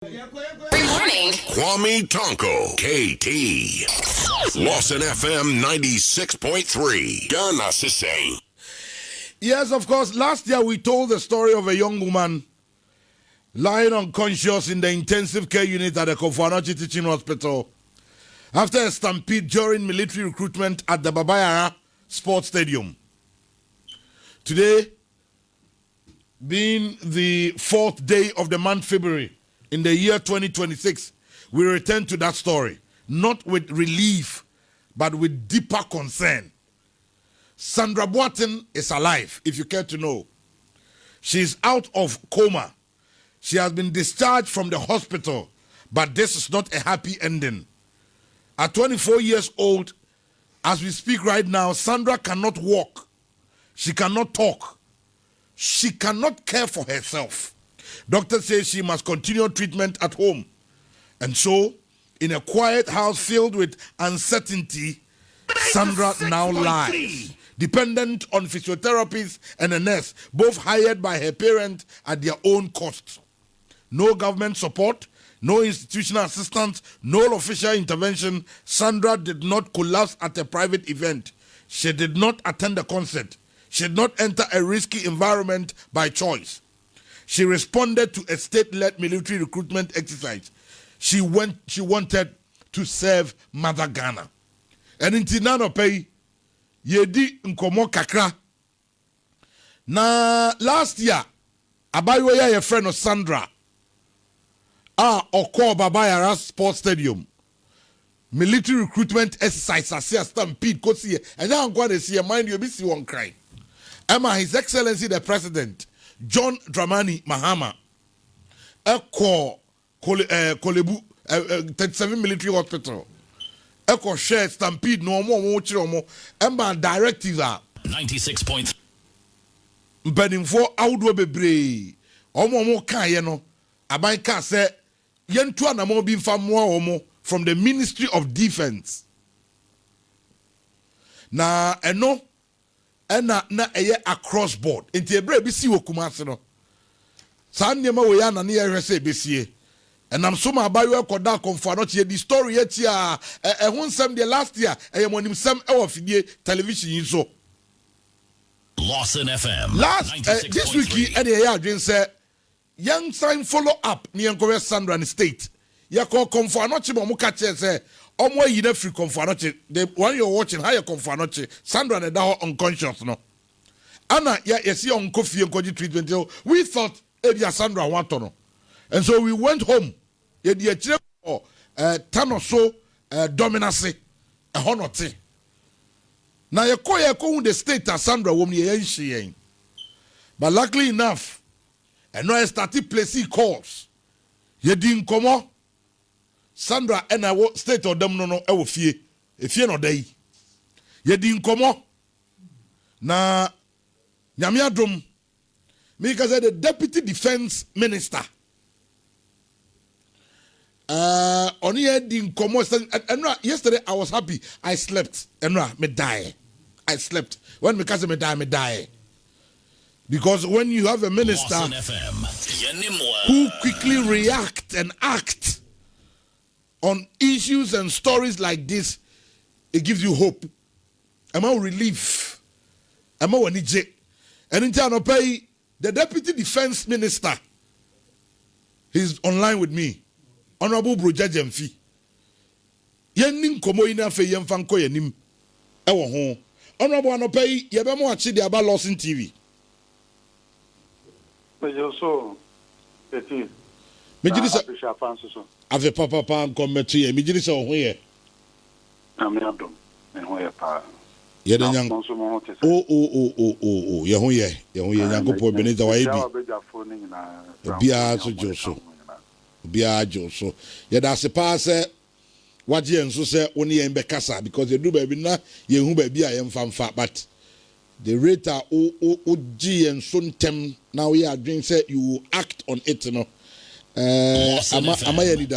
Good morning. Kwame Tonko, KT. Lawson FM 96.3. Ghana Sisay. Yes, of course. Last year we told the story of a young woman lying unconscious in the intensive care unit at the Kofanochi Teaching Hospital after a stampede during military recruitment at the Babayara Sports Stadium. Today, being the 4th day of the month February in the year 2026, we return to that story, not with relief, but with deeper concern. Sandra Boateng is alive, if you care to know. She's out of coma. She has been discharged from the hospital, but this is not a happy ending. At 24 years old, as we speak right now, Sandra cannot walk. She cannot talk. She cannot care for herself. Doctor says she must continue treatment at home. And so, in a quiet house filled with uncertainty, Sandra now lies, dependent on physiotherapists and a nurse, both hired by her parents at their own cost. No government support, no institutional assistance, no official intervention. Sandra did not collapse at a private event. She did not attend a concert. She did not enter a risky environment by choice. She responded to a state-led military recruitment exercise. She wanted to serve Mother Ghana. And in Tinano Pay, yedi nkomo kakra. Na last year, abayoya ye friend of Sandra, oko Babayara Sports Stadium. Military recruitment exercise as Stampede Kosi. And now I'm going to see mind you be see one cry. Emma, His Excellency the President, John Dramani Mahama, Kolebu 37 military hospital. Eko share Stampede no more Emma directives are 96.3. Benin for outdoor bebre. Omo kan no. Aban ka say yentu anamo bi mfa mo from the Ministry of Defense. Na eno na eye across board. Enti ebre bi si wo Kumasi no. Sa nyema wo ya na ne yehwese besie. Enam so ma abayo ekoda konfa no che di story eti a ho nsem de last year monim sem e wo fidie television yin so. Lawson FM. Last this week e dey adwen say young sign follow up ni enkowe Sandra in state. Ya ko konfa no che mo ka che say omo yi na free konfa no che. The one you're watching how you konfa no che. Sandra na da unconscious no. Ana ya see on coffee and treatment. We thought Ebia Sandra want no. And so we went home. Ye di achire for 10 or so dominancy a honote. Na ye ko the state as Sandra wo me ye. But luckily enough, and now I started placing calls. Ye di nkomo Sandra and I state of them no e wo fie. E fie no dai. Ye di nkomo na nyame adom me ka say the deputy defense minister yesterday I was happy. I slept. Me die. I slept. When me case me die. Because when you have a minister who quickly react and act on issues and stories like this, it gives you hope. Am I relief? Am I wanije? And in turn, pay the deputy defense minister. He's online with me. Honorable Broja Mfi. Yenin komo ina fe yemfa nko yanim. Ewo ho. Honorable anopay yebemo achi de aba Lawson TV. Mejo so eti. Mejiri sa so. ave papa nko metu ye. Mejiri sa ho ye. Na me adom. Me ho ye pa. Ye de nyang. Ye ho ye. Ye ho ye nyankopon beneza wa ebi. Bia so joso. Bia joso. Ye da se pa se waje enso se woni ye mbekasa because you do baby na ye hu baby a ye mfamfa but the rate o gi enso ntem now we are doing say you act on it no ama ye need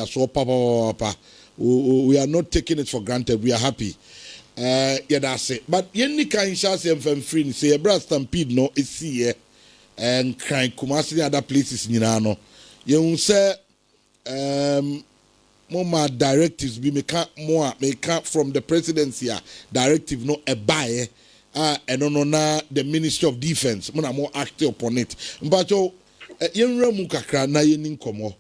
so papa we are not taking it for granted. We are happy. Yeah, that's it. But any kind shall say free say a brass Stampede no is here and crying Kumasi other places in Nano. You say more directives be make from the presidency directive no a buy and no na the Ministry of Defense mo na more active upon it but yenra mu kakra na yenin komo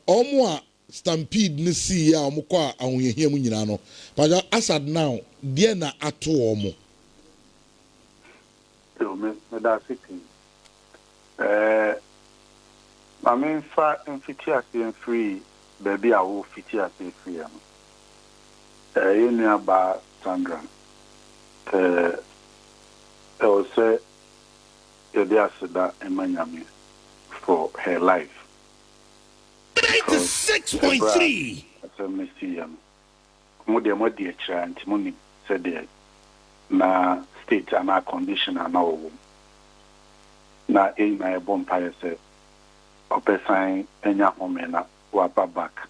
omo Stampede ni see ya omo kwa ahoyehia mu nyina no but as at now there na ato omo me da sitting I mean fiti ase free baby I will fiti ase free am you know about Sandra I will say yede aseda emanyame for her life 96.3 so me see mo de ekra antimoni said there na state and our condition and our na na e bom paye say opesan enya home na wa back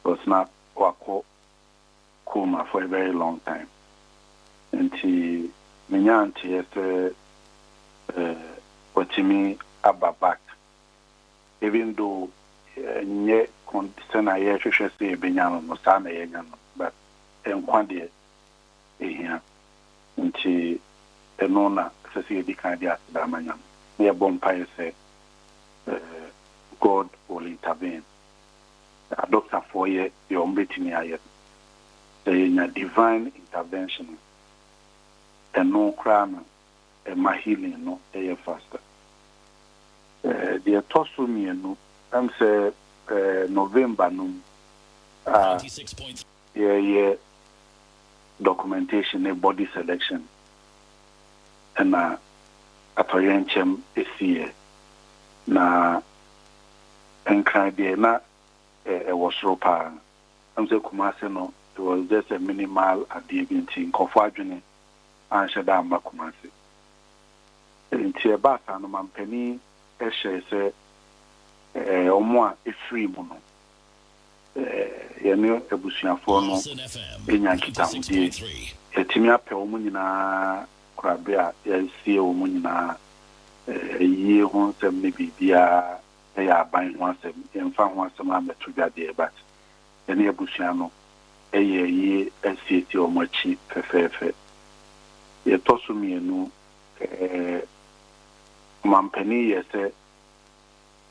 was not wako Coma for a very long time until minyanti yes watimi back even though nye condition aye hwehwe say benyano no sa na yenya no but enkwade ehia nti enona sese edi kan dia da manyam ne bom paye say God will intervene. A doctor for ye, your betting aye. The divine intervention. And no crime, my healing, no, a faster. The tosu me, no, I'm say November, no, 96.3 yeah, documentation, a body selection. And at Orientchem is here. Na and there na was ropa. I'm saying Kumasi no, it was just a minimal addition in Kofadjuni and Shadamba Kumasi. In Tiabata no mampeni eshe se omwa e free mono. Yenu ebusuafo no enya kitamudi. Etimi ape omu nyina krabea yesi omu nyina ye ho sem ne bibia ya ban ho asem emfa ho asem ameto dwade but ene abusua no ye asieti omachi fefefe ye tosu mienu mampani yese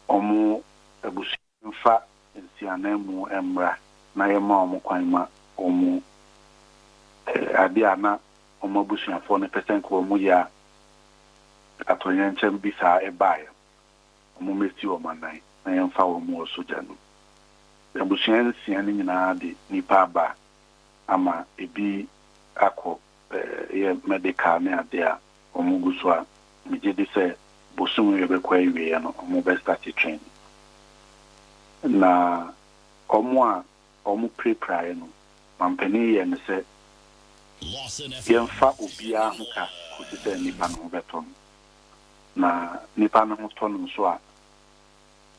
omu abusua mfa nsianemu emra na ye ma omu kwanma omu ade ana omu abusua fo ne pesen ko omu ya atonyenchem bisa ebaye omumesi omanai na yemfa wo mu osoja no abusuan sian ni nyina de nipa ba ama ebi akọ ye medical ne ade a omuguso a megede se bosumu yebekwa iwe no omu be start training na omu prepare no mampani ye ne se yemfa obia hoka kosise nipa no beton na nipa no hoton so a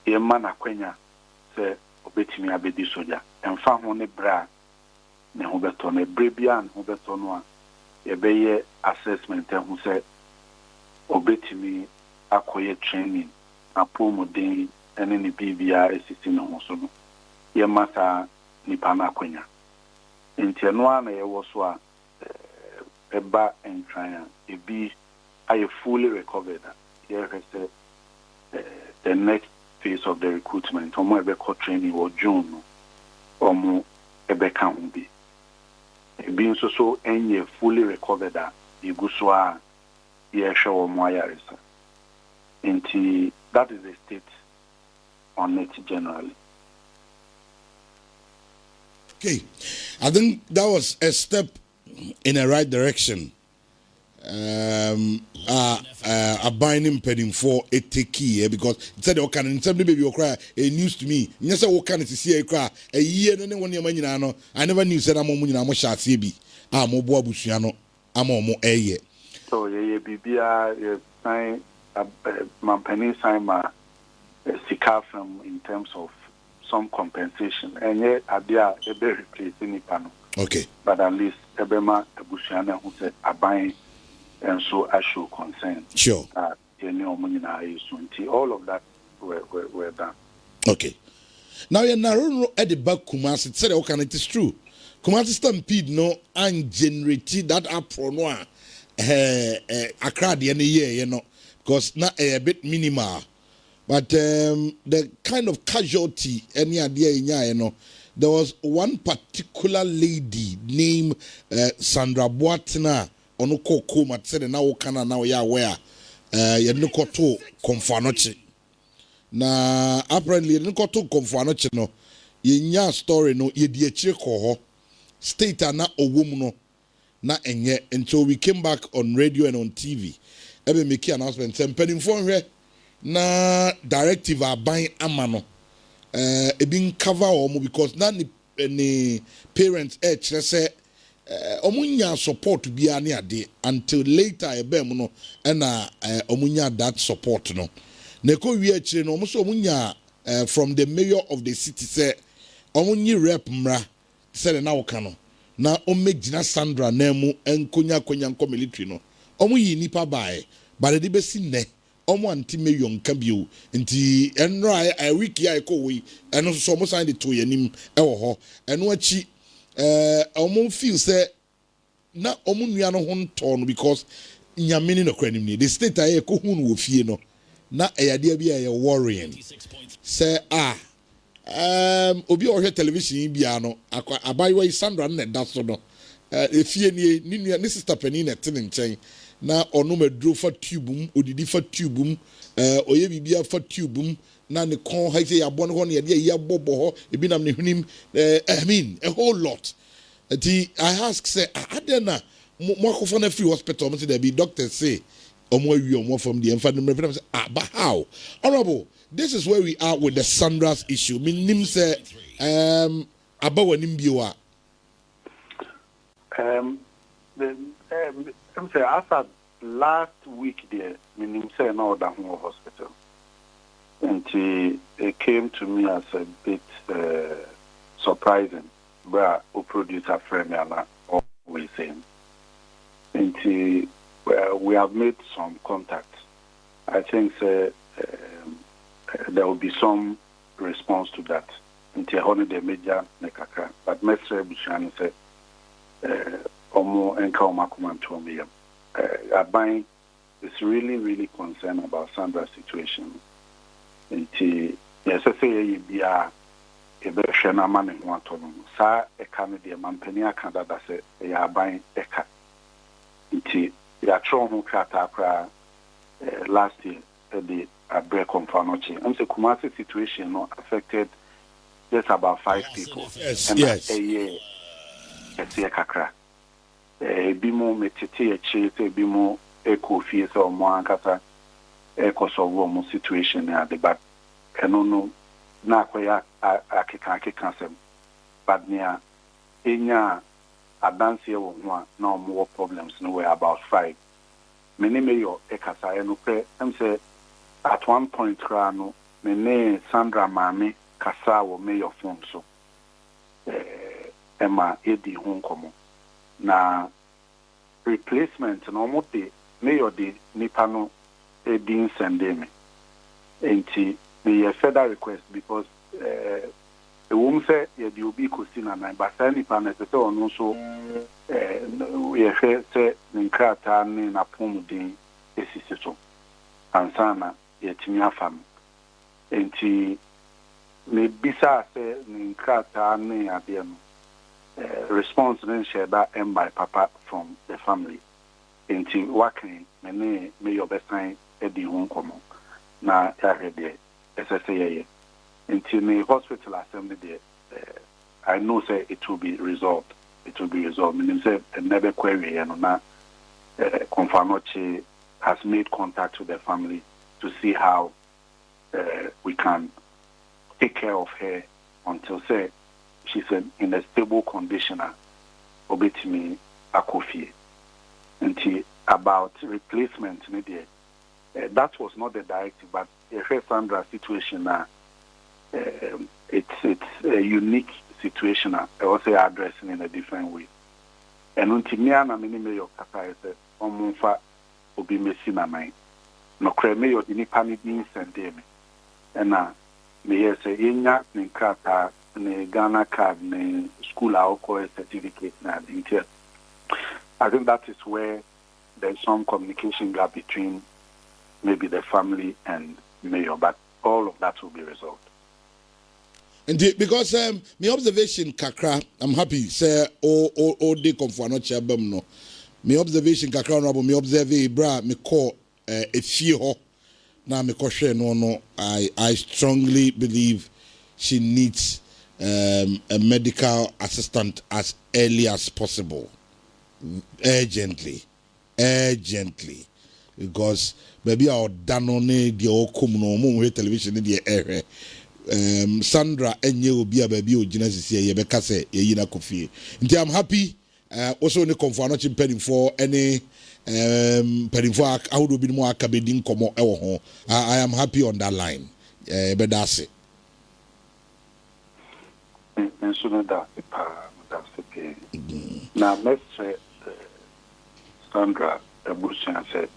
yemma na kwanya se obetimi abedi soja emfa ho ne bra ne ho beto ne brebia ne ho beto no a yebeye assessment ho se obetimi akoye training apomodin ene ne bibia esisi ne ho so no yemma sa nipa na kwanya entieno a na yewo so a eba entran ebi are fully recovered. Here is the next phase of the recruitment. Omo ebe training or June. Omo ebe can be. Being so any fully recovered that you go so ye show omo ayarisa. Inti that is the state on it generally. Okay, I think that was a step in the right direction. A binding pending for a take key because it said okay and somebody baby will cry a news to me. Yes, I can see a cry a year and one year man. I never knew said I'm on shot CB. I'm a busiano. I'm on a year. So ye bibia sign mampeni sign ma sikafam in terms of some compensation and yet adia a be replacing nipano. Okay. But at least ebema ebusiana who said abine and so I show concern. Sure. All of that we're done. Okay. Now you're narrow at the back Kumasi said okay, it is true. Kumasi Stampede no and generate that up for no Accra the end year, you know, because not a bit minimal. But the kind of casualty any idea in you know, there was one particular lady named Sandra Boatena onoko Coma said now kana now ya where you no to confanoche. Na apparently you no to confanoche no ye story no ye die chire ko state na owom no na enye until we came back on radio and on TV ebe make announcement say mpanimfo hwe na directive aban amano ebi cover omo because na ni parents kire say omunya support bia ne ade until later ebem no na omunya that support no na ko wi kire no omo so omunya from the mayor of the city say omunyi rep mra say na woka no na omegina Sandra nemu enkonya nko military no omuyi nipa bae but de besi ne omo anti mayor nka bio nti enra a week ya ko we eno so omo sign the to yanim ewo ho eno achi omo feel say na omo nua no ho nto no because nyamini no kwanim ni the state aye ko hu no ofie no na eyade bia ye worrying say obi ohwe television bia no abayiwa Sandra na da so no efie ni nua ni sister pani na tene nchen na ono medro fa tubum odidi fa tubum oye bibia fa tubum na ne kon ha say yabo no ho ne ye bobo ho ebi nam ne hwenim I mean a whole lot. I ask say adena mo akofo na free hospital mo say there be doctors say omo awi omo from the enfant me say but how honorable this is where we are with the Sandra's issue. Minim say abawanim biwa. Say after last week there, minim say no that hospital. And it came to me as a bit surprising. But who producer friend and always saying. And we have made some contact. I think there will be some response to that. Until holiday major nekaka, but Mestre Bushani said, "Omo enka omakumantu me." Aban is really concerned about Sandra's situation. Until yes, I say be a shena man in one tono. Sa e Canada mampenia Canada say aban eka. Until ya tron krata last year the a break confanoche. I'm say Kumasi situation no affected just about 5 people. Yes, and yes. A year kakra. Bimo metete eche bimo eko fie se omo ankasa eko solve omo situation na de but no na akoya akeka sem but nia enya adanse wo ho a na omo problems no were about 5. Many mayor ekasa eno pe am say at one point krano me Sandra mami kasa wo mayor phone so Emma edi ho komo na replacement no mo de mayor de nipa no edi sende me enti me further request because e wom say ye di obi kosi na na but say nipa na say ono so ye say nkrata ni na pom din esisi so ansana yetimi afam enti me bisa se nkrata ni ade no response then shared that by papa from the family enti wakin me your best time edi hon komo na ya hede SSA enti me hospital assembly there I know say it will be resolved meaning say never query and na Confanoche has made contact with the family to see how we can take care of her until say she's in a stable condition. Obetimi akofie. And about replacement, that was not the directive, but the Sandra situation it's a unique situation. I also addressing in a different way. And until me and many mayor kasa said, "Omunfa obi mesi na nine." No kreme yo dini pani din sende me. and me say inya ne krata ne Ghana card ne school alcohol certificate na detail. I think that is where there's some communication gap between maybe the family and mayor, but all of that will be resolved. Indeed, because my observation kakra, I'm happy say all day come for no chabam no. My observation kakra no me observe bra me call a few now me share no I strongly believe she needs a medical assistant as early as possible. Urgently. Because maybe our danone the okum no mo television in the area. Sandra enye obi a baby o gina sisi ye beka se ye yina kofie nti I'm happy also ne konfo anochi pending for any pending for ahodo bi mo aka bedi nkomo ewo ho. I am happy on that line but that's it. And so that's okay. Now let's say Sandra Bushan said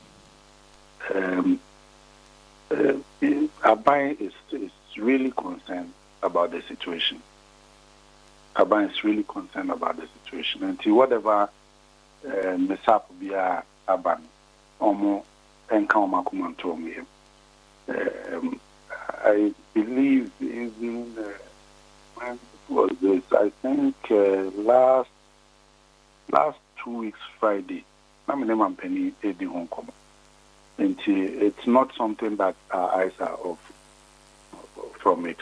Abai is really concerned about the situation. Abai is really concerned about the situation. Until whatever mishap be Aban, Omo Enkama Kumantom. I believe even when was this? I think last 2 weeks Friday. I'm name and penny Eddie Hong Kong. And it's not something that our eyes are off from it.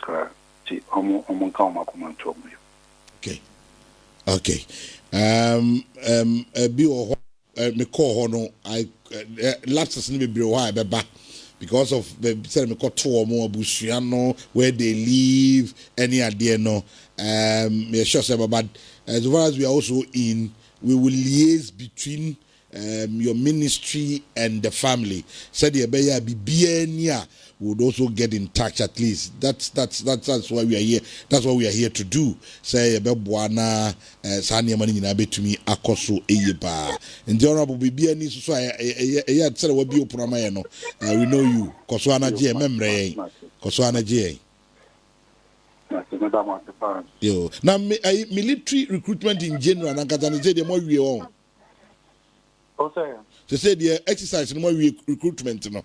Okay. Me call no I lapses ni be why beba because of the say me call two or more busuano where they live any idea no me sure say but as far as we are also in we will liaise between your ministry and the family. Said the Ebeya Bibiania would also get in touch at least. That's why we are here. That's what we are here to do. Say Ebebuana Sanya Mani Nabe to me Akoso Eyeba. And the Honorable Bibiani so I said what be open no. We know you. Koswana J membre. Koswana J. Yo. Now military recruitment in general and Katani the more we on. They said the exercise no more recruitment no.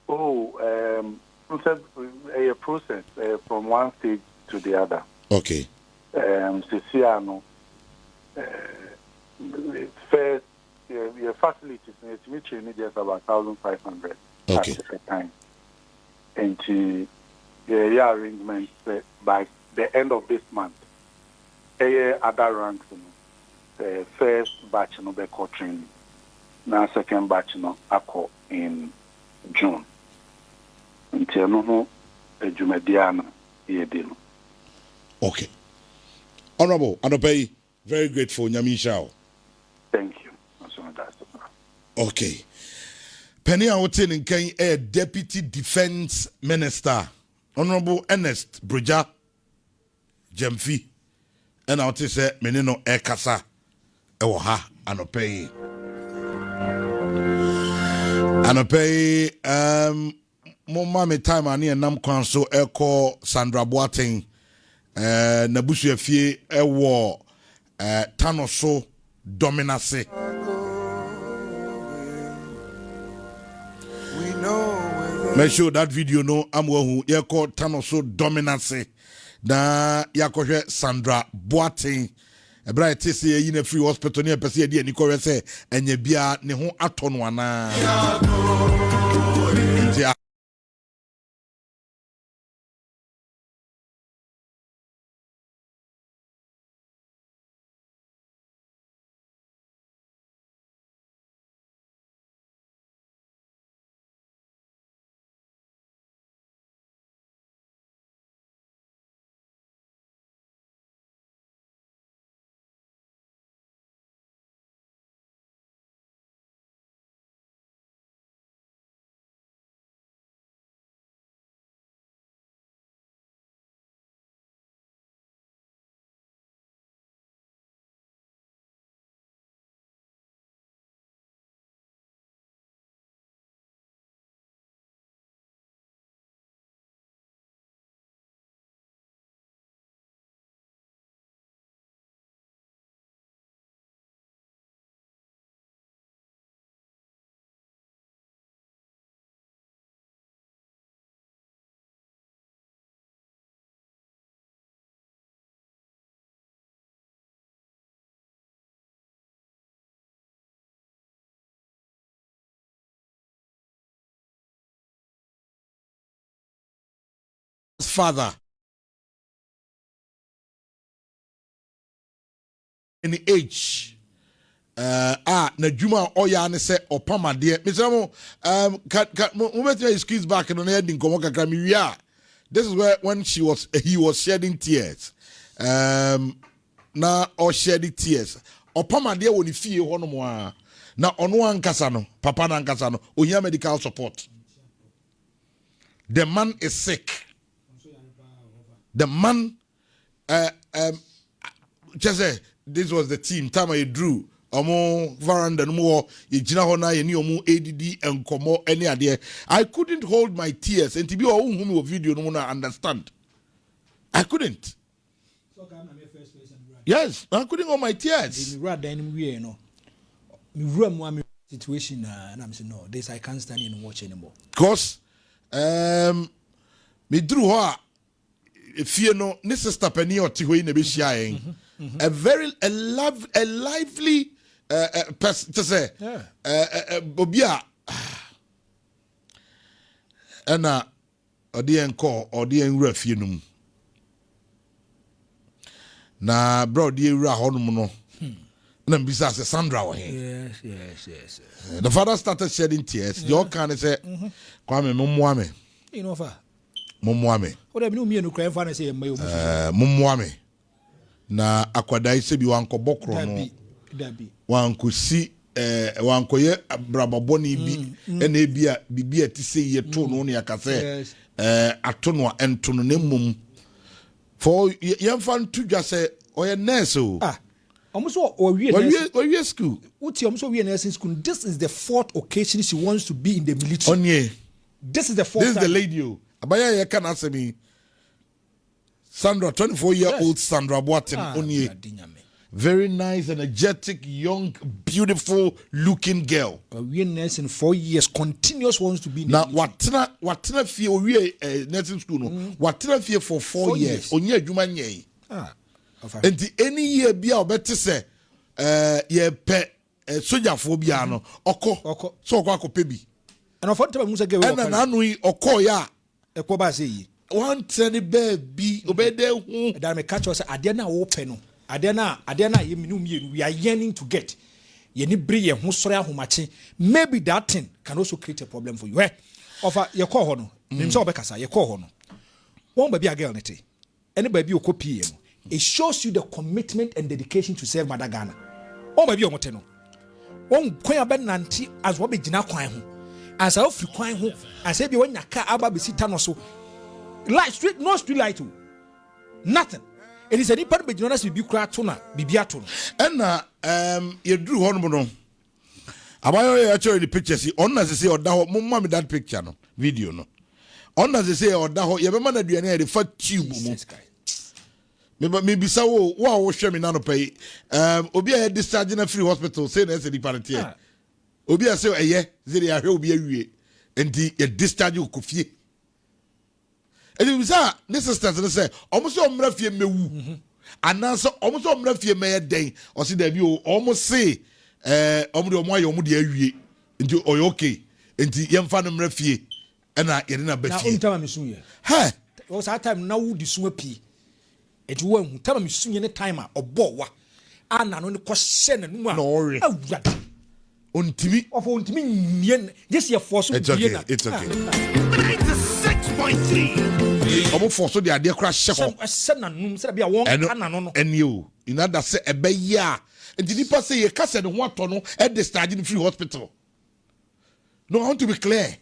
A process from one stage to the other. Okay. Ceciano, first, your facilities in it just about 1,500 at a time. And the arrangement by the end of this month, other ranks, first batch no be training. Now second batch no ako in June. Until no Jumediana Yedino. Okay. Honorable Anopai, very grateful, Nyamisha. Thank you. Okay. Penny Awotin in Kenya, a Deputy Defense Minister, Honorable Ernest Bruja Jemfi, and I would say Menino Ekasa Ewoha Anopai. Anopai, Mama me time ani enam kwan so eko Sandra Boateng nabusu afie ewo tanoso dominance. Make sure that video no amwo hu eko tanoso dominance na yakohwe Sandra Boateng ebra etese yi na free hospital ne pese ye ni ko se enya bia ne ho atono ana father in age na juma oya ne se opamade Mr. Mo excuse back no na heading komo kakra mi wia. This is where when he was shedding tears na or shedding tears opamade woni fie ho no mo a na ono ankasa no papa na ankasa no ohia medical support. The man is sick. The man just say this was the team time I drew omo veranda no more yigina ho na ye ni omo ADD enkomo any ade. I couldn't hold my tears and to be ohun me video no na understand. I couldn't. Yes, I couldn't hold my tears. Me situation and I'm saying no, this I can't stand and watch anymore. Because me drew her if you know this sister penny or tiho in a very lively person to say bobia and odien call odien refienum na bro die ra honum no na mbisa se Sandra wa here. Yes. The father started shedding tears. Your can say kwame mumwame. You know fa. Mumwame. What I mean no cry fa na say mumwame. Na akwadai se bi wanko bokro no. Dabi. Wanko si wanko ye brababoni bi ena ebia bibia ti se ye to no ne akase ato no ento no nemum. For yemfa ntudwa se oye nurse o. Almost we school. Nursing school. This is the fourth occasion she wants to be in the military. Onye. This is the fourth. This is the lady. Abaya ye can answer me. Sandra, 24-year-old Sandra Boatin Onye. Very nice, energetic, young, beautiful looking girl. We nursing 4 years, continuous wants to be in now, the military. what fear we nursing school no. What fear for 4 years. Onye adwuma nyei. And any year be our better say ye pe soldier phobia no oko so oko pebi and of time musa ge and anu oko ya ekoba say yi one tell baby obede hu that me catch us ade na wo pe no ade na ye minu mienu we are yearning to get ye ni bri ye ho sore ahomache maybe that thing can also create a problem for you offer ye call ho no nim so obekasa ye call ho no won baby a girl nete any baby okopi no. It shows you the commitment and dedication to serve Mother Ghana. Oh, baby, I'm telling you. One quite a nanti as what be Jina Quine. As I offer Quine who, I said, you want your car about the sitan or so. Light street, no street light. Nothing. It is a deep part of Jonas will be cratona, Bibiaton. And you drew Hormono. About actually the pictures, see, on as they say, or Mumma that picture, no video, no. On as they say, or Daho, you have a man at the fat tube. Maybe so. Wow, was me nano pay. Obi a discharge in a free hospital. Say that's the party. Obi a say yeah. Zeri a will be a way. And the discharge you could fee. And it was that this is say almost all murphy me woo. And answer almost all murphy me a day. Or see the view almost say omudo mo ayo mudi awie. Into okay. Into young fan murphy. And I in a bed. Now time me soon. Hey. Was that time now the sweepy. It won't tell me soon any timer or bowa. And I know the question and one. No, Untimi of Untimi. Yes, you're forced to it's okay. It's okay. 96.3. Almost for so the idea crash shepherd. A son and said, be a woman and you know that say a beya. And did you pass say a castle and what tunnel at the Stadium Free Hospital? No, I want to be clear.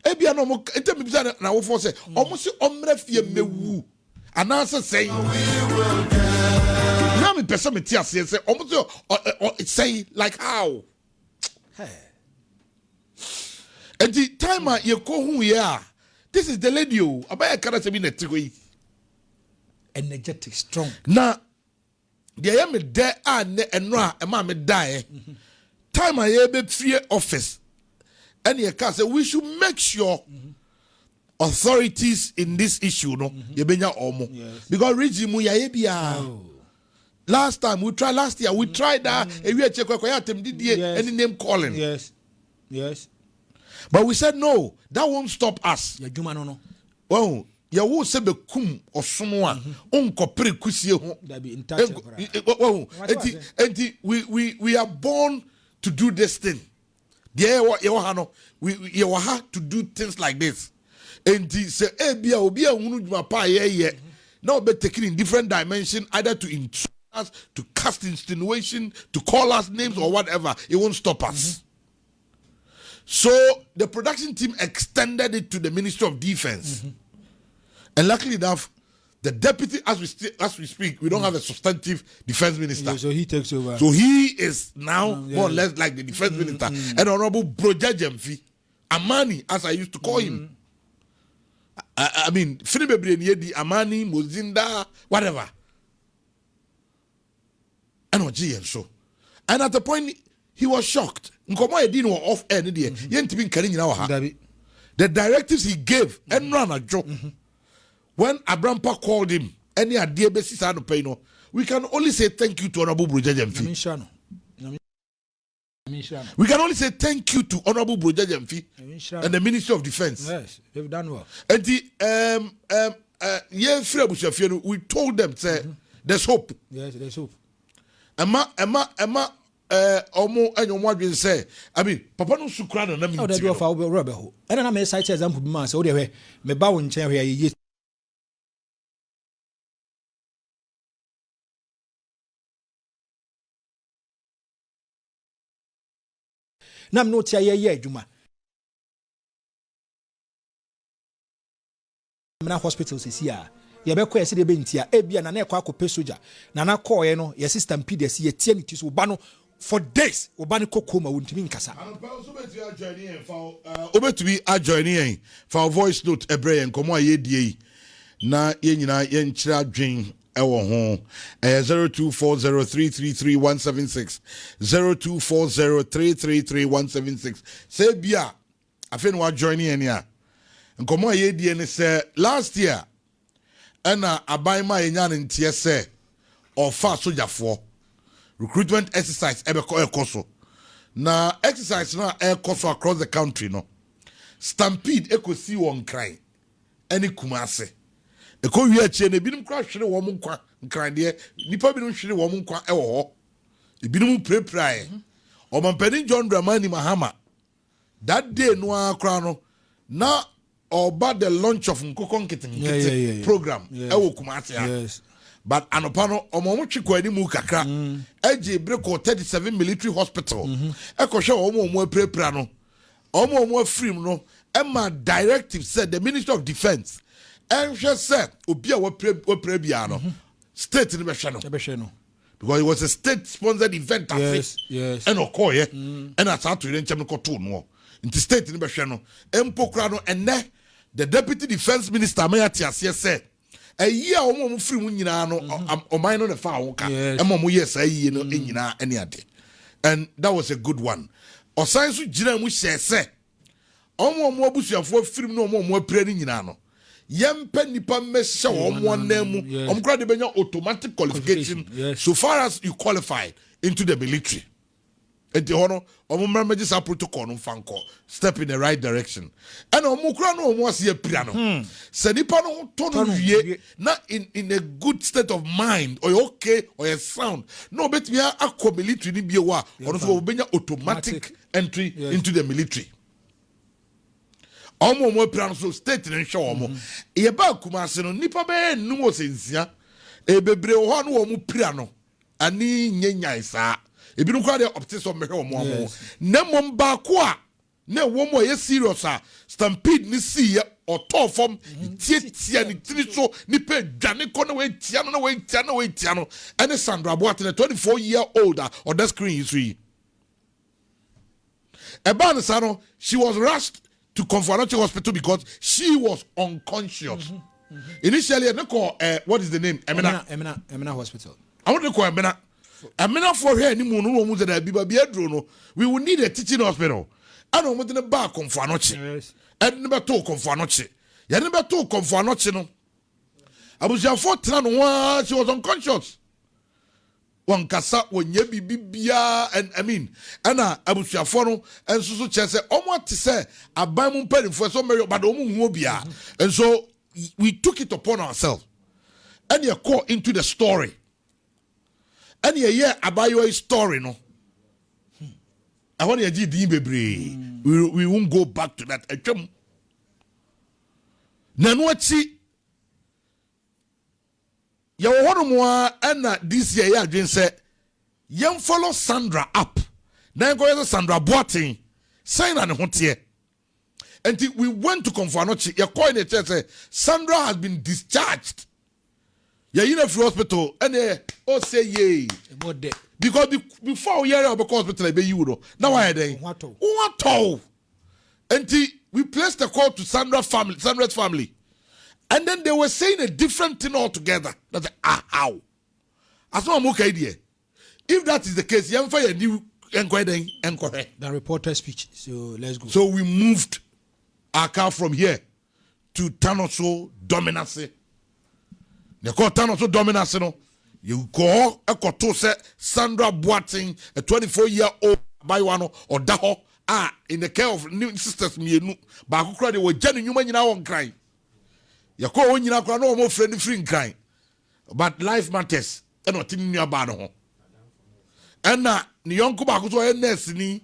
Ebia no mo ente me bisa na wo for say almost omra fie mewu. And answer saying, now me person me tia say almost say like how. And the time you go who we are. This is the lady who abaya kana se bi na tigo energetic, strong. Na the am there and enra e ma me die. Time I be free office. And you can say we should make sure authorities in this issue no yebenya omo because regime ya bia last year we tried that we check any name calling Yes. but we said no, that won't stop us. Ya juma no Well, ya wo se be kum osono a onkopere kusie ho. We are born to do this thing. Yeah, we have to do things like this. And say ebia obi ahunu dwuma pa ye now be taken in different dimension, either to intrude us, to cast insinuation, to call us names or whatever. It won't stop us. So the production team extended it to the Ministry of Defense. And luckily enough, the deputy, as we speak, we don't have a substantive defense minister. So he takes over. So he is now more or less like the defense minister. And Honorable Broja Jemfi, Amani, as I used to call him. I mean, Philippe Amani, Mozinda, whatever. And so. And at the point, he was shocked. The directives he gave, and ran a joke. When Abrampa called him, any idea basis I don't pay no. We can only say thank you to Honorable Broja Jemfi. We can only say thank you to Honorable Broja Jemfi and the Ministry of Defense. Yes, they've done well. And we told them, say, there's hope. Yes, there's hope. Emma, Omo and your mother say, I mean, Papa no Sukran and I do of our rubber. And I'm a site example, man. So they me bow in chair here. Nam no tia ye juma. Na hospitals is here. Ye be kwa se de bentia e bia na na ekwa akopɛ soja na na call ye no ye Stampede ye tie ni tiso ba no for days oba ne Coma wontimi nkasa. Obetumi adjoin yen for voice note ebre yen komo aye die na ye nyina ye nkyira adwen ewo ho 0240333176 0240333176 say bia afen wa join yen ya nkomo aye die ne say last year ana abaima enya ntie say ofa sojafo recruitment exercise ekoso na exercise na ekoso across the country no Stampede ekosi won kran ani Kumase eko wi achie na binim kwa hwere wo nkwa nkran de nipa binim hwere wo nkwa ewo ho ebinim preprae omampani John Dramani Mahama that day no akra no na oba the launch of Nkoko Nkete program ewo Kumase Yes. But anopano omomutwi kwani mu kakra eje breko 37 military hospital ekohwe omo prepra no omo afrim no ema directive said the Ministry of Defense enhwe said obi a wo pre bia no state ni behwe no because it was a state sponsored event. Yes. And okoye and asa to ire nchem ko to no nti state ni behwe no empokra no enne the deputy defense minister mayati ase said a year omo free mu nyina no oman no ne fa wo ka emo yes ayi no nyina ene ade. And that was a good one. Osan so gina mu hye omo abusuafo free no omo apre ni nyina no yempa nipa mmehye omo namu omkra de benya automatic qualification so far as you qualified into the military. Enti hono omo mramagisa protocol no fanko step in the right direction. And omukra no omo ase apira no se nipa no to no wie na in a good state of mind or okay or a sound no betimi akọ military ni bie wa ono so obenya automatic entry into the military. Omo apira no so state ni hwe omo ye ba Kumase no nipa be num osensia e bebre ho no omo pira no ani nyenyan saa ebinu kwa de optics of mehwe omo na mom ba ko a na wo mo ye serious a Stampede ni see ye oto form tie ni tiri so ni pe dwane ko na we tia no ene Sandra Boate na 24-year-old or that screen history Eban Sano, she was rushed to Comfort Hospital because she was unconscious. Initially I call what is the name Emina Hospital. I want to call Emina for her any moon no that be biadro no. We will need a teaching hospital. I don't want to back Comfort and never talk Comfort. You never talk Comfort no. I was your 14 she was unconscious. One kasa wonye bibia and I mean ana abusuafo no enso so chese omo te se aban mu mpanimfo so meri but omo hu obia and so we took it upon ourselves. And you call into the story. And you hear about your story, no. I want you to we won't go back to that. Nanwachi. You want more and this year you didn't say, young follow Sandra up. Then go to Sandra Boating. Sign on the until we went to Confanochi. Your coin the church say Sandra has been discharged. Yeah, in a hospital and say yay. Because before we hear about hospital, be you know. Now I day. What? Until we placed the call to Sandra's family. And then they were saying a different thing altogether. That's how? As no more idea. If that is the case, you have a new inquiry. The reporter speech. So let's go. So we moved our car from here to Tanoso Dominance. They call Tanoso Dominance. No, you go a koto se Sandra Boating, a 24-year-old by one or Daho. In the care of new sisters, me but who cried they were genuine human in our own crying. You call when you are no more friendly free crying. But life matters. And not in your banner. And now, the young Kubaku so a nurse ni,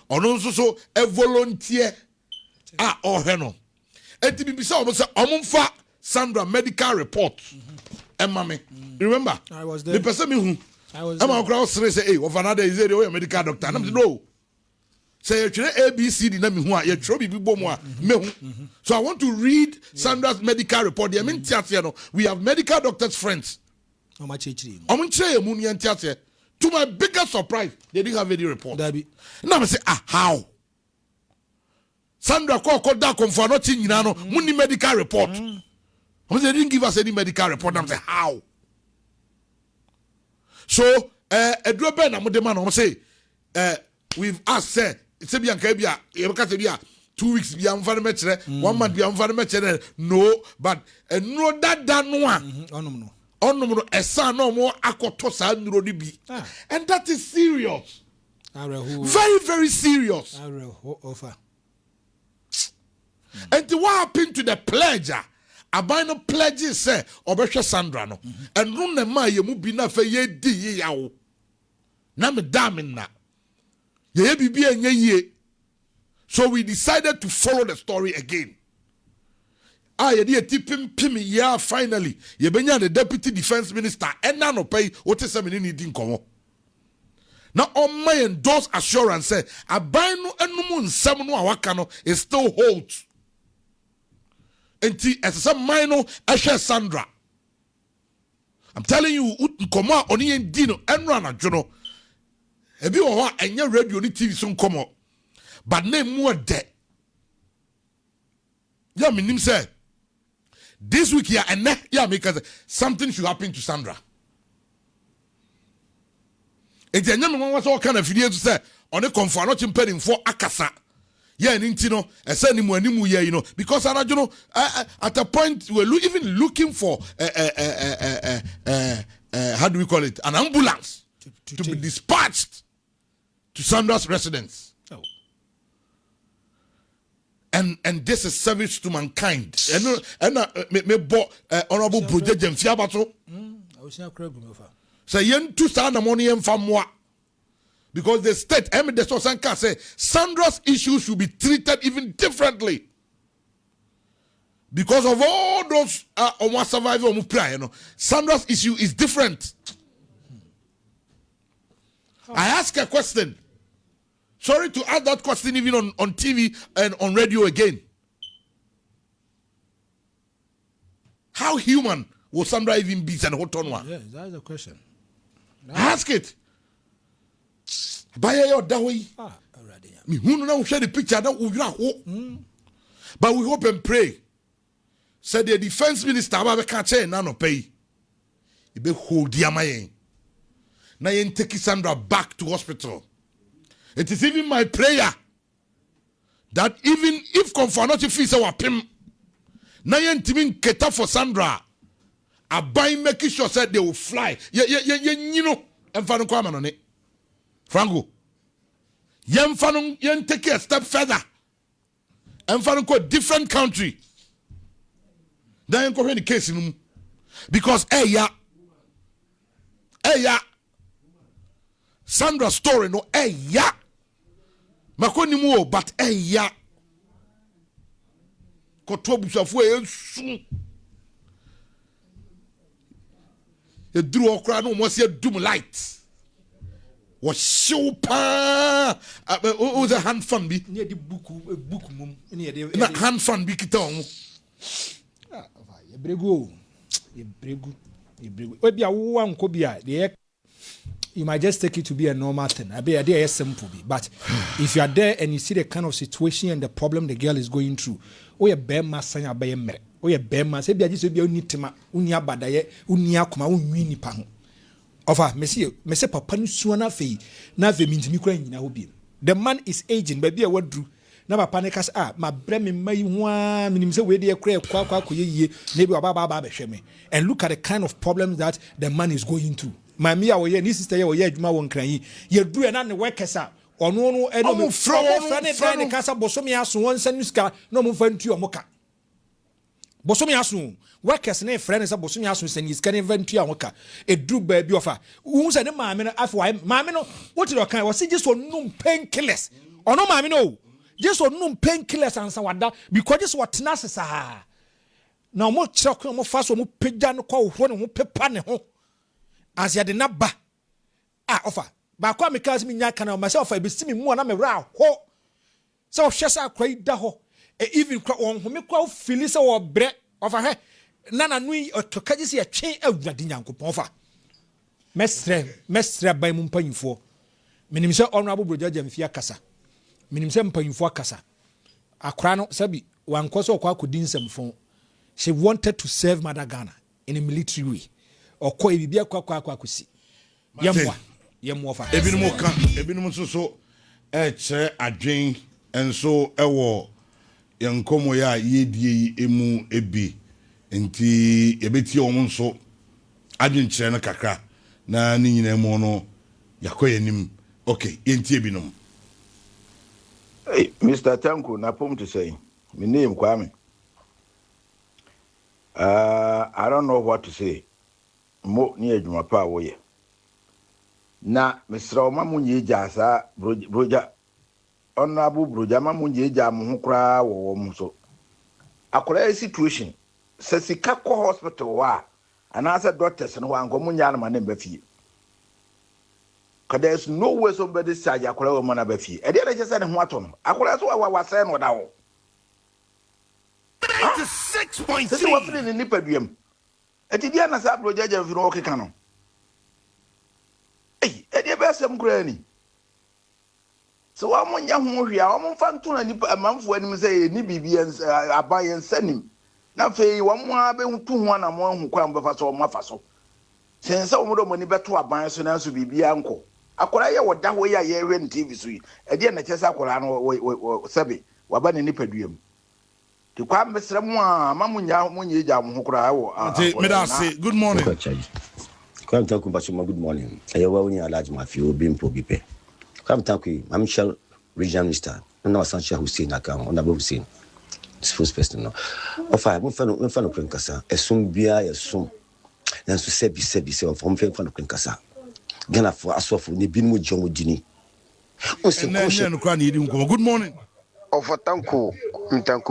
or also a volunteer. Or heno. And to be beside us, Sandra medical report. And mammy, remember? I was there. The person who I was I'm a crowd say, hey, of another is a medical doctor. And I'm no. Say ABCD na me hu a ye tro bibi bom a me hu. So I want to read Sandra's medical report. I mean we have medical doctors friends. To my biggest surprise, they didn't have any report. Now I say, how? Sandra call that for nothing, you know, money medical report. They didn't give us any medical report. I'm say, how? So, a dropper, I'm say, we've asked, say, it's a 2 weeks be 1 month be no, but no that one. No, a son no more akotosa nurodibi. And that is serious. Very, very serious. And what happened to the pledger? Abino pledges say Obesha Sandra no. And run the ma ye mubina fe ye di ye yawo. Na me damin na. Ye bibi enye ye. So we decided to follow the story again. Ye di tipim pimi ya finally. Ye benya the deputy defense minister and na no pay what is something ni din komo. Now on my endorse assurance say abino enum nsam no awaka no is still holds. Enti as some minor Asha Sandra. I'm telling you, Coma on the Dino and Rana Jono. Have you heard any radio ni TV soon come up? But name more dead. Yeah, my name said this week here and yeah, because something should happen to Sandra. It's a young one was all kind of videos to say on a conference impeding for Akasa. Yeah, and you know, I said you know, because I you know, at a point we were even looking for how do we call it, an ambulance to be dispatched to Sandra's residence. Oh. And this is service to mankind. And me bought honorable project Fiabato. I was not crazy. So yen 2 stand money and famwa. Because the state, the Sosanka say, Sandra's issues should be treated even differently. Because of all those on survivor, you know, Sandra's issue is different. I ask a question. Sorry to ask that question even on TV and on radio again. How human will Sandra even be and hot on one? Yeah, that's the question. Ask it. Buy your daway. Me who now share the picture that we but we hope and pray. Said the defense minister Ababe can't say none pay. He be hold the amaye. Now you take Sandra back to hospital. It is even my prayer that even if Confanochi fees our pim, now you timin keta for Sandra. I buy making sure said they will fly. You know, and Fanu Kwama on it. Franco, yen Fanu yen take a step further. And Fanu different country. Then go the case in because Sandra story no makoni mu but koto busafo esu e duru okra no mo se dum light was show pa o the hand fan bi ne de book mum ne de na hand fan bi kita on Ebregu. Obi a wo anko bi a you might just take it to be a normal thing. I be a day simple be. But if you are there and you see the kind of situation and the problem the girl is going through, o ye be ma san ya be mere. O ye be ma se bi agi so bi oni tema, oni abadaye, oni akoma, onwi nipa ho. Ofa, me se papa no suo na fe mi ntimi kura nyina ho bi. The man is aging, baby a wadru. Na papa ne kas ma bre me mai ho a minim se we de kura kwa koyeye na bi ba behwe me. And look at the kind of problems that the man is going through. Mami a woye ni sister ye woye adwuma won kran yi ye duru na ne workers a ono no eno mo frɛ ne kasa bosomi aso won sanu ska no mo fa ntu omoka bosomi aso workers ne frɛ ne sa bosomi aso sanu ska ne fa ntu omoka eduru ba bi ofa hu se ne maame no afwa maame no woti do kan wo se just onum painkillers ono maame no just onum painkillers ansa wada because just what na sesa na mo kyerɛ ko mo fa so mo pagya no kwa wo ne ho pepa ne ho as ya de na ba offer ba kwa me kazi me nya kana myself I be see me mu na me ra ho so hwe sa kwai da ho even kwa on ho me kwa feel say wo bre offer he na nu otokaji se yetwe awurade nyankopon offer mestre ba mu mpanyifo menim se honorable brojaja mfia kasa menim se mpanyifo akasa akra no sabi wankɔ so kwa akodi nsɛmfo she wanted to serve Mother Ghana in a military way okɔ ebibi akwa akosi yemwa fa ebinom so kyerɛ adwen enso ɛwɔ yenkomo ya yedie emu ebi nti yebeti wɔn nso adwen kyerɛ no kakra na ne nyina mu no yakɔ yanim okay yenti ebinom. Hey, Mr. Tanko, na pom to say my name Kwame. I don't know what to say. Mo ni adwuma pa wo ye na mesra o mamunye jasa broja honorable broja mamunye ja mo ho kra wo mo so akora situation se sika ko hospital wa anasa doctors no wa ngomunya na ma ba fie there's no way somebody say akora wo ma na ba fie e dey na say ne ho ato no akora so wa say no da wo 96.3 se wa firi ni nipaduam eti dia na sa broja ja fi no okeka no edi be asem kura ni so wa mo nya ho hwia wa mo fa nto na nipa amanfo anim say ni bibia abaye nsanim na fe wa mo abe hutu ho na mo hu kwa mbefa so mo afa so sense wo mo do mo ni beto aban so na so bibia nko akora ye woda ho ye ye hwe TV so yi edi na kyesa akora no sabe wa ba ni nipaduam ti kwa mesra mo a mamunya mo nye ja mo ho kura wo me da say good morning Come talk about good morning. I will only large mafia being pro be. Come talk with I'm Michelle Regional Minister. No Sancha Hussein account on above Hussein. It's first person no. Of I won't find Kasa. A soon beer a soon. And to say be of home fan of Kasa. Gana for us for the bin with John Dini. Good morning. Tanko,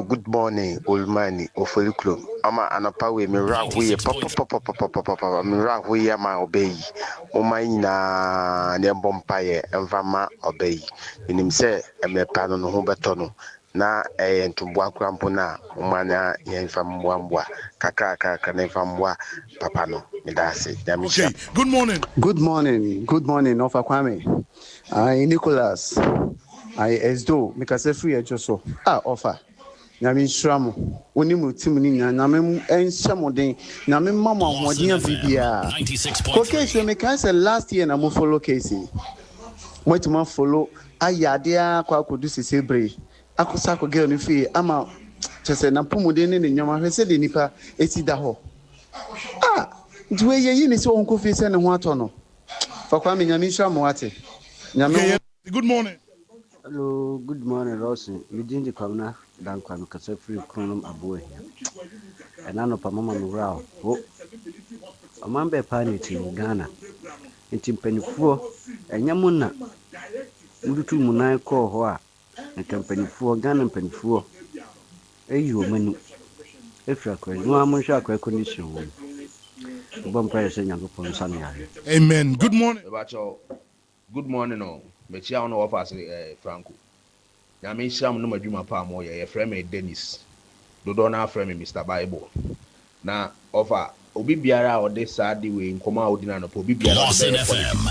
good morning, old man, Ofoli Club. Ama anapa we me rag we papa me rag we ma obey. O mai na ne bompaye envama obey. Minim se me pano no ho beto no. Na ntumbo akrampo na o mana ye mfamwa kaka na mfamwa papa no. Me da se. Okay, good morning. Good morning, Ofa Kwame. Nicholas. I esdo because free ejoso offer na me shram woni mu tim ni na me enshamoden na me mama hoden bibia okay so me can say last year na mo follow KSI mo to follow ayade akwa kodu sesebre akosa ko girl ni fi ama chese na pomuden ni nyoma hwese de nipa eti da ho duwe ye ni se won ko fi se ne ho ato no fa kwa me nyame shram wate nyame. Good morning. Hello, good morning, Rossi. We didn't come now. Don't come because free chronom aboy. ɛna no pa mama me wura ho ɔman bɛɛ paa ne ti Ghana nti mpanyinfoɔ ɛnyɛ mo na mudutu mu nan kɔɔ hɔ a nka mpanyinfoɔ Ghana mpanyinfoɔ ɛyi wɔn ani efiri akɔrɔ no a monhwɛ akɔrɔ condition wɔm bɔ mpa yɛ sɛ Nyankopɔn nsa ne ahwɛ. Amen. Good morning. Good morning, no. Mechia on offer Franco. Nyame Sham no madwuma pa mo ye frɛ me Dennis. Dodo na frɛ me Mr. Bible. Na offer obi biara a ɔde saa de we nkɔma a odi na no obi biara ɔde FM.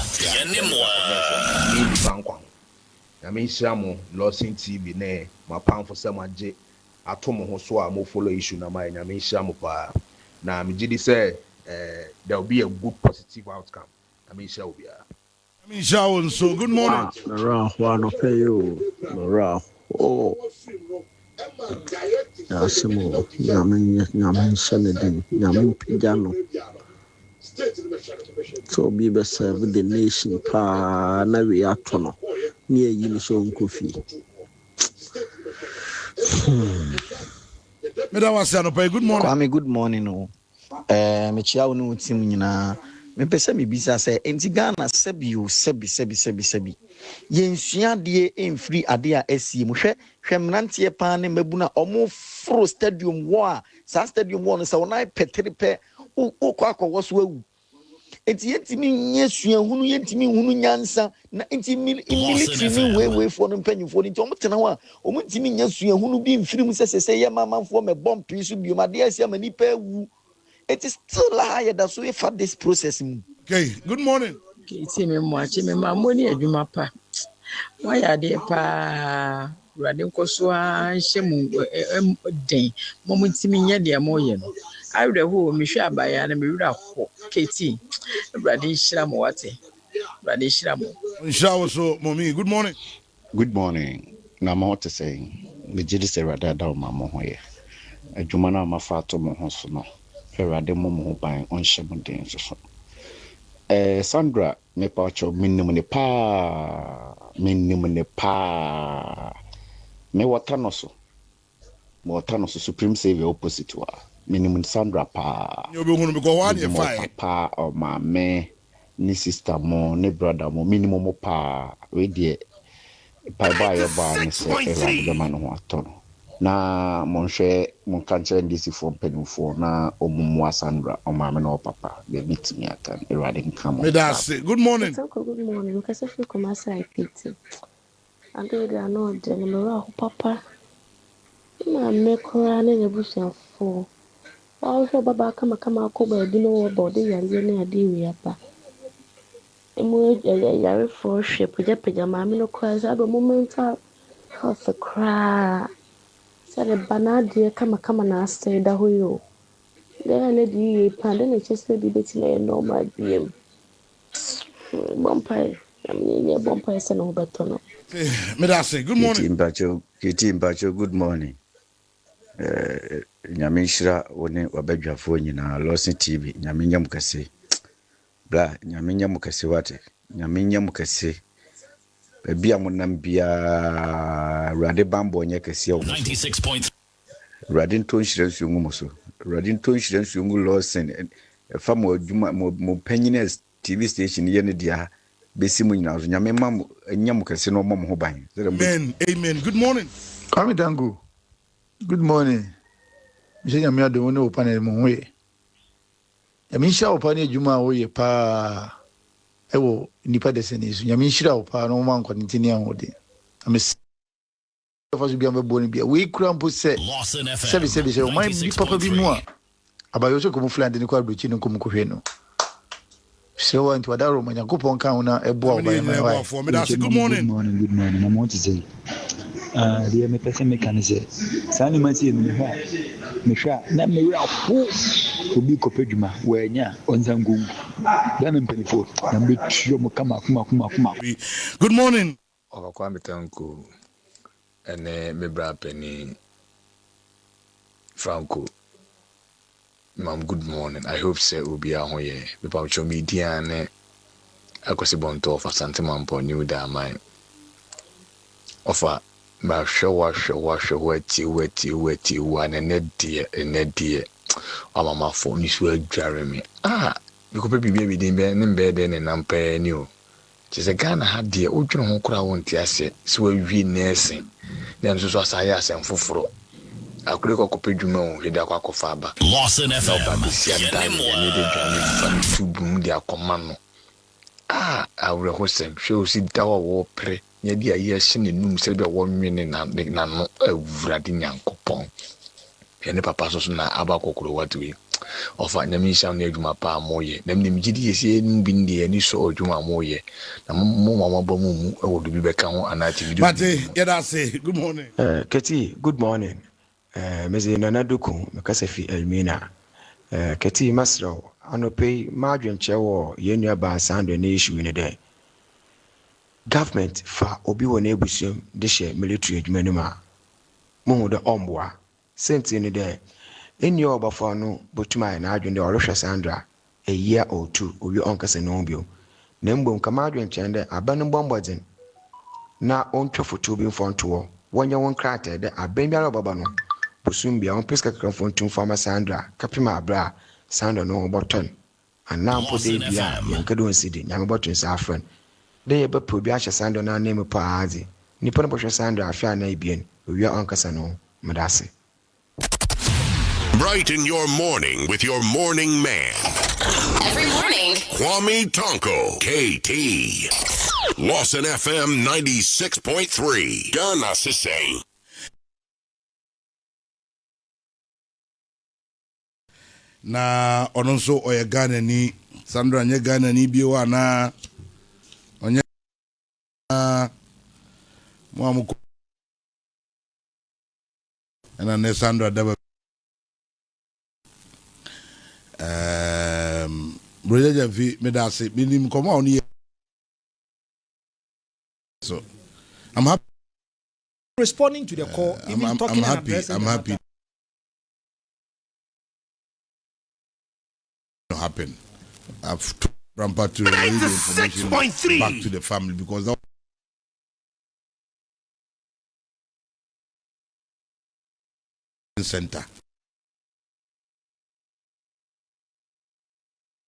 Nyame Sham Lawson TV ne ma pamfo sɛ magye ato mo ho so a mo follow issue na ma Nyame Sham pa. Na me gidi say there will be a good positive outcome. Nyame Sham biara. So good morning. Laura, one of you, Laura. Oh, Yasimo, Yamin Senedin, Yamin Pijano. So be serve the nation pa na we atono near Unison Coffee. Good morning. Kwame, good morning. Oh, Michia no team nyina. Me pese me bisa say enti Ghana sebi yensua de emfiri ade a asie mu hwɛ mnantie pa ne mabuna omo fro stadium wo a sa stadium wo no se wona petripe o akɔwɔ so awu enti yentimi nye sua hunu yentimi hunu nyansa na enti military ni we for no mpanyimfo enti omo tena ho a omo ntimi nya sua hunu bi mfiri mu sese ye mamanfo me bomb so bi ma de asia mani pa awu. It is still higher than so for this process. Okay, good morning. Okay, me ma money adwuma pa. Why are they pa? Radin koswa shemu den. Mo ntimi nya de amoye no. Awre ho me hwa abaya na me wura ho. KT. Radin shira mo wate. Radin shira mo. Inshallah so mommy, good morning. Good morning. Na mo to say, me jidi se rada da ma mo ho ye. Adwuma na ma fa to mo ho so no. Ferrade momo ban on shemuden so. Sandra me pacho minimum ne pa me watano so supreme savior opposite wa minimum Sandra pa you be going to go one fire pa o ma me ni sister mo ni brother mo minimum pa we die pa ba yo ba ni se Ferrade man ho atono na monhwe monkanche ndisi for penufo na omumwa Sandra omame na papa be meet me atan erade nkamo. Good morning. Good morning. Because if you come aside pity and they are not the number papa na me kora na nebusia fo wa hwe baba kama akoba edi no body yale na ade wi apa emu yare for ship peja mama no kora za do momental health cry. Sare banadie kama na stay da hoyo there na di pande na chese bi beti na normal biem bompire amni bompire se no beto no me da say good morning Kiti Mbacho good morning nyame hira woni wabadwafo nyina Lawson TV nyame nyam kase bra nyame nyam kase wate nyame nyam kase bia monam bia rade bambo nye kase 96.3 Radin ton hira nsuongu moso Radin ton hira nsuongu Lawson fam adwuma mo panyine TV station ye ne dia besi mu nyina so nyame mam nyam kase no mom ho ban. Amen. Good morning. Kwame Dango. Good morning. Mse nyame ado ne opane mo hoye. Nyame hira opane adwuma hoye pa ewo nipa desene so nyame hira opa no man kwantini ahode. Ames faso bia me boni bia we kura mpo se se o mai bi papa bi mu a abayo so ko mu flande ni kwa brochi no ko mu ko hwe no. So want to adaro manya kupon kan na ebo oba my wife. Good morning. Good morning. I want to say the me person me can say sani ma tie me hwa na me wi apo obi ko pedwuma we nya onzangu da me mpenifo na me tuo mo kama kuma. Good morning. Okwa metanku ene me bra pani Franco. Ma'am, good morning. I hope say will be out here. About your media and I could see bonto for Santaman for new mine. Offer my show wetty, one and dear. amama for ni so adware me because people be dey be nimbe dey na mpa ni o chese Ghana ha de odwene ho kura wonte ase so awie nursing na nso so asaya asem foforo akure ko kopedwuma o hwede akwakofa aba Lawson FM ni de dwane tubum de akoma no awre hosem hwe osi dawa wo pre nya di aye hye ne num se be wo nwene na no awurade nyankopon ne papa so na aba kokoro watwe ofa nyame sha na adwuma pa amoye na mnim gidi yesi nbi ndi ani so adwuma amoye na mo mama ba mu ewodo bi beka ho anati video Mate yeda say good morning Keti good morning mezi nana duku mekasa fi Elmina Keti masro anope madwenche wo yenua ba sando na issue ne de government fa obi wo na ebusum de hye military adwuma no ma mo de omboa senti ne de eni obafa no botuma na adwende orehwe Sandra a year or two obi onkase no bio na mbom kama adwenche de abanu bombodin na ontwa foto bi mfonto wonye won krata de aban biara baba no bosum bia on peska kakafo ntum fama Sandra kapima abra Sandra no botton anampo de bia yankado nsidi nyame botton sa afren de ye bepo bi ahye Sandra na name paazi nipa no bohwe Sandra afia na ibien owi onkasa no medase. Brighten your morning with your morning man. Every morning. Kwame Tonko, KT. Lawson FM 96.3. Ghana Sisay. Na ononso oye Ghana ni Sandra nye Ghana ni biwa na onye mwamuko na ne Sandra daba Broja vi medase minim koma oni so I'm happy responding to the call even talking I'm happy happen. I've Grandpa to relay the information back to the family because that center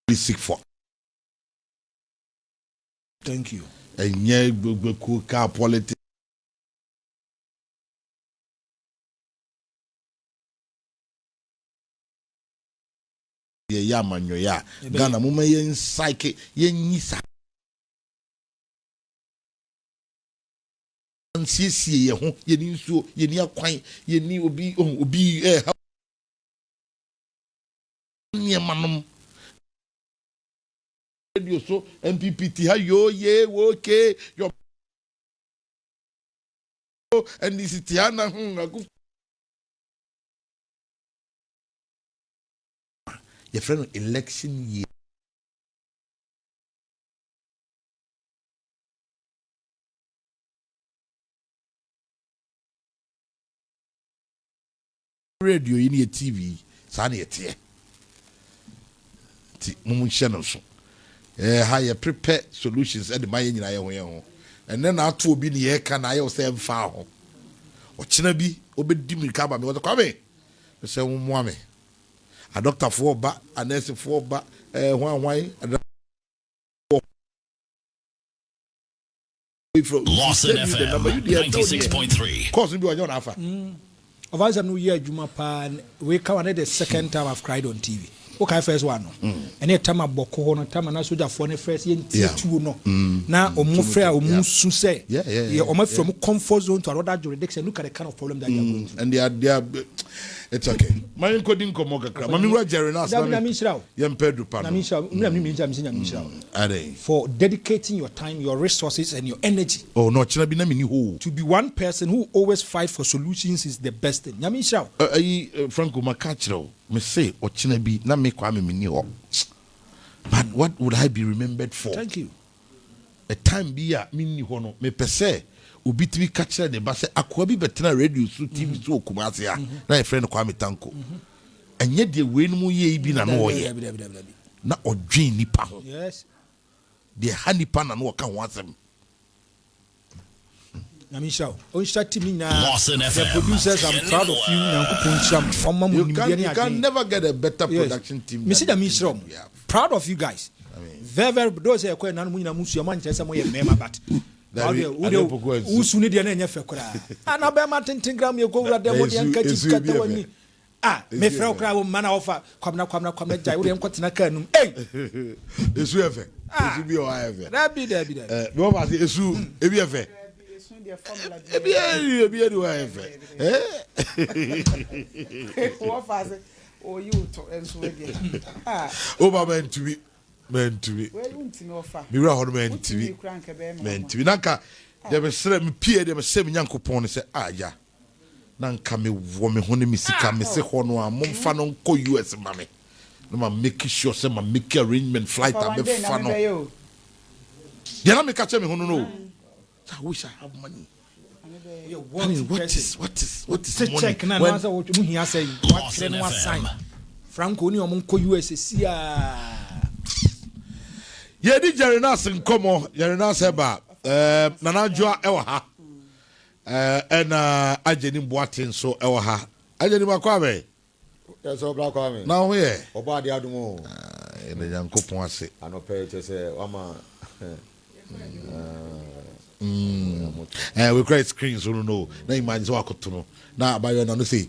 is sick for. Thank you. And yeah, car politics. Ya manyo ya Ghana muma yen psyche yen nyisa ansiesie ye ho yeni nsuo yeni akwan yeni obi niemanom radio so MPPT ha yo ye okay yo and this tiana your friend election year. Radio in your TV, Sani ete. Mumu channel so. How you prepare solutions at the mayin na ye and then I to be near can I say far. Or chinabi obedi mi kaba me what kwame. Say mwame. A doctor for back, a nurse for back, why, Lawson FM 96.3. Cause you are your offer. Of us, I'm New Year Juma Pan. We come the second time I've cried on TV. Okay, first one. And a time about Corona, time and I should have phone first yen two no. Now, or more fair or more say. Yeah. Or more from comfort zone to another jurisdiction. Look at the kind of problem that you're going through. And they are. It's okay. My coding komoka kra. Mami wa Jerry nas. Yem Pedro Pano. For dedicating your time, your resources, and your energy. Oh no, china bi na mini ho. To be one person who always fight for solutions is the best thing. Nyami Shao. Franco Makachro. Me say o china bi na me kwa me mini ho. But what would I be remembered for? Thank you. A time be a mini ho no. Me pese. Ubi TV catcher de base akwabi betena radio so TV so Kumasi ya na your friend Kwame Tanko and yet the way no ye bi na no ye na odwin nipa ho yes the honey pan na no ka wansem Namisha, on start team now. Lawson The FM. producers, I'm proud of you. You can never get a better production team. Mr. Namisha, proud of you guys. Very those are quite none musu your man chesa mo ye mema but. Usu ni dia na nya fe kra. Ana be ma tintingram ye go wura dem wo dia nka chi kata wani. Ah, me fra kra wo mana ofa kwamna jai wo dem kwatena kanum. Hey. Esu efe. Esu bi o efe. Dabi. No ma say esu ebi efe. Ebi do efe. Wo fa say o you to enso we ah. O ba men to be. Men to be. Where you ntimi ofa. Mi ra ho men to be. Men to be. Nanka de be sere me pie de be se me Nyankopon ne se aya. Nanka me wo me ho ne me sika me se ho no a momfa no nko US ma me. No ma make sure say ma make arrangement flight a be fa no. Dey na me catch me ho no. I wish I have money. What is money? Check na na say what mu hia say. What say no sign. Franco ni omo nko US sia. Ye di Jerry Nas nkomo, Jerry Nas eba. Nanajua ewa ha. Ena Ajeni Boatin so ewa ha. Ajeni makwa be. Yes, obla kwa me. Na ho ye. Oba de adumo. Ene Nyankopon ase. Anope che se wama we create screens so no. Na imagine so akoto no. Na abayo na no say.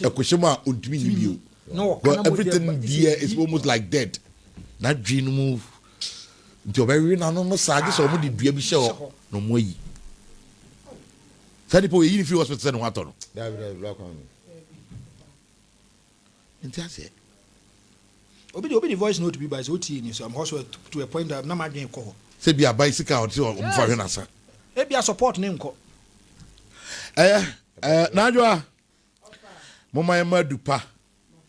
Ekoshema ontimi ni bio. No, everything there is almost like dead. Na dream move. Nti obere na no sage so mo de dua bi hye ho no mo yi. Sadi po yi ni fi hospital no ato no. David block on me. Nti ase. Obi the voice note be by so oti ni so I'm also to a point that na ma dwen ko ho. Say be a bicycle or so mo fa hwe na sa. E bia support ne nko. Na adwa. Mo ma dupa.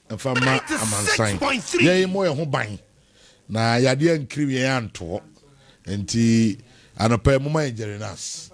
Mfa ma amansan. Ye mo ye ho ban. Na yade ankiri ye anto. Enti anopa mo ma Jerry Nas.